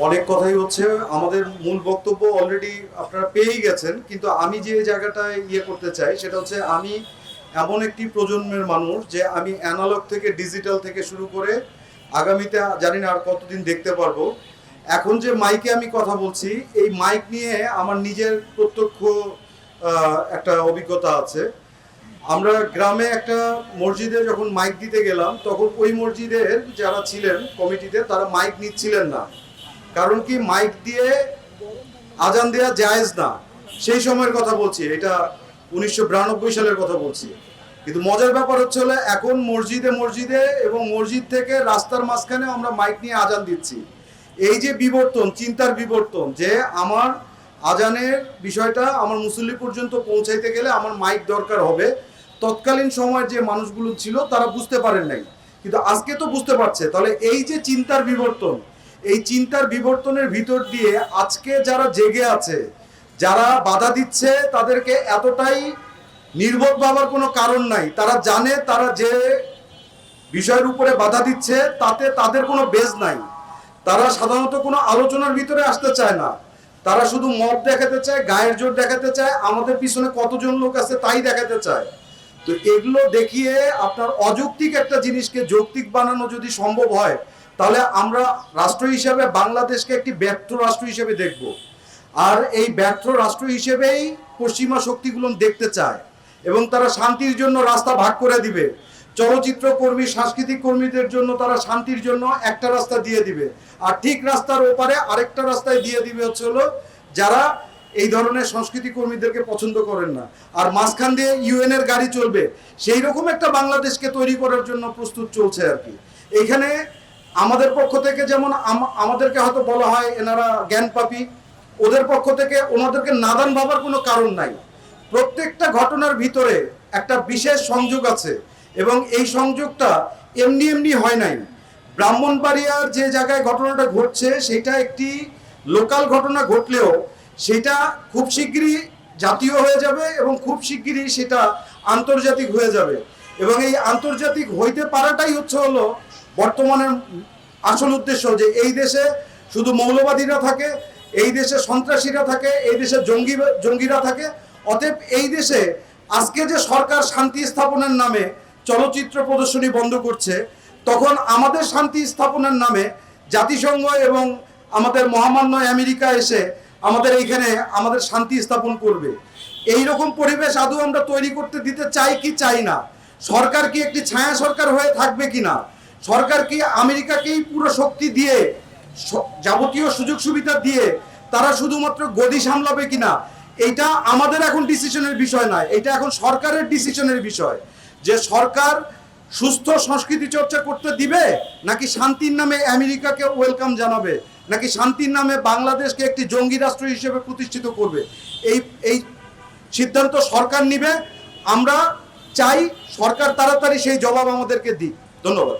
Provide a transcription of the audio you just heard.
অনেক কথাই হচ্ছে, আমাদের মূল বক্তব্য অলরেডি আপনারা পেয়েই গেছেন, কিন্তু আমি যে জায়গাটায় করতে চাই সেটা হচ্ছে আমি এমন একটি প্রজন্মের মানুষ যে আমি অ্যানালগ থেকে ডিজিটাল থেকে শুরু করে আগামীতে জানি না আর কতদিন দেখতে পারবো। এখন যে মাইকে আমি কথা বলছি, এই মাইক নিয়ে আমার নিজের প্রত্যক্ষ একটা অভিজ্ঞতা আছে। আমরা গ্রামে একটা মসজিদে যখন মাইক দিতে গেলাম, তখন ওই মসজিদের যারা ছিলেন কমিটিতে তারা মাইক নিচ্ছিলেন না। কারণ কি, মাইক দিয়ে আজান দেওয়া জায়েজ না। সেই সময়ের কথা বলছি, এটা 1992 সালের কথা বলছি। কিন্তু মজার ব্যাপার হচ্ছে হলো, এখন মসজিদে মসজিদে এবং মসজিদ থেকে রাস্তার মাঝখানে আমরা মাইক নিয়ে আজান দিচ্ছি। এই যে বিবর্তন, চিন্তার বিবর্তন, যে আমার আজানের বিষয়টা আমার মুসল্লি পর্যন্ত পৌঁছাইতে গেলে আমার মাইক দরকার হবে, তৎকালীন সময়ের যে মানুষগুলো ছিল তারা বুঝতে পারেন নাই, কিন্তু আজকে তো বুঝতে পারছে। তাহলে এই যে চিন্তার বিবর্তন, এই চিন্তার বিবর্তনের ভিতর দিয়ে আজকে যারা জেগে আছে, যারা বাধা দিচ্ছে, তাদেরকে এতটাই নির্বোধ ভাবার কোনো কারণ নাই। তারা জানে তারা যে বিষয়ের উপরে বাধা দিচ্ছে তাতে তাদের কোনো বেজ নাই। তারা সাধারণত কোনো আলোচনার ভিতরে আসতে চায় না। তারা শুধু মত দেখাতে চায়, গায়ের জোর দেখাতে চায়, আমাদের পিছনে কতজন লোক আছে তাই দেখাতে চায়। তো এগুলো দেখিয়ে আপনার অযৌক্তিক একটা জিনিসকে যৌক্তিক বানানো যদি সম্ভব হয়, তাহলে আমরা রাষ্ট্র হিসেবে বাংলাদেশকে একটি ব্যর্থ রাষ্ট্র হিসেবে দেখব। আর এই ব্যর্থ রাষ্ট্র হিসেবেই পশ্চিমা শক্তিগুলো দেখতে চায়, এবং তারা শান্তির জন্য রাস্তা ভাগ করে দিবে। চলচ্চিত্র কর্মী, সাংস্কৃতিক কর্মীদের জন্য তারা শান্তির জন্য একটা রাস্তা দিয়ে দিবে, আর ঠিক রাস্তার ওপারে আরেকটা রাস্তায় দিয়ে দিবে হচ্ছে হলো যারা এই ধরনের সংস্কৃতি কর্মীদেরকে পছন্দ করেন না। আর মাঝখান দিয়ে ইউএন এর গাড়ি চলবে। সেই রকম একটা বাংলাদেশকে তৈরি করার জন্য প্রস্তুত চলছে আর কি। এইখানে আমাদের পক্ষ থেকে যেমন আমাদেরকে হয়তো বলা হয় এনারা জ্ঞান পাপী, ওদের পক্ষ থেকে ওনাদেরকে নাদান ভাবার কোনো কারণ নাই। প্রত্যেকটা ঘটনার ভিতরে একটা বিশেষ সংযোগ আছে, এবং এই সংযোগটা এমনি এমনি হয় নাই। ব্রাহ্মণবাড়িয়ার যে জায়গায় ঘটনাটা ঘটছে সেটা একটি লোকাল ঘটনা ঘটলেও সেটা খুব শিগগিরই জাতীয় হয়ে যাবে, এবং খুব শিগগিরই সেটা আন্তর্জাতিক হয়ে যাবে। এবং এই আন্তর্জাতিক হইতে পারাটাই হচ্ছে হলো বর্তমানের আসল উদ্দেশ্য, যে এই দেশে শুধু মৌলবাদীরা থাকে, এই দেশে সন্ত্রাসীরা থাকে, এই দেশে জঙ্গিরা থাকে। অতএব এই দেশে আজকে যে সরকার শান্তি স্থাপনের নামে চলচ্চিত্র প্রদর্শনী বন্ধ করছে, তখন আমাদের শান্তি স্থাপনের নামে জাতিসংঘ এবং আমাদের মহামান্য আমেরিকা এসে আমাদের এইখানে আমাদের শান্তি স্থাপন করবে। এই রকম পরিবেশ আদৌ আমরা তৈরি করতে দিতে চাই কি চাই না? সরকার কি একটি ছায়া সরকার হয়ে থাকবে কিনা? সরকার কি আমেরিকাকেই পুরো শক্তি দিয়ে, যাবতীয় সুযোগ সুবিধা দিয়ে তারা শুধুমাত্র গদি সামলাবে কিনা? এইটা আমাদের এখন ডিসিশনের বিষয় নয়, এটা এখন সরকারের ডিসিশনের বিষয়, যে সরকার সুস্থ সংস্কৃতি চর্চা করতে দিবে, নাকি শান্তির নামে আমেরিকাকে ওয়েলকাম জানাবে, নাকি শান্তির নামে বাংলাদেশকে একটি জঙ্গি রাষ্ট্র হিসেবে প্রতিষ্ঠিত করবে। এই সিদ্ধান্ত সরকার নিবে। আমরা চাই সরকার তাড়াতাড়ি সেই জবাব আমাদেরকে দিক। ধন্যবাদ।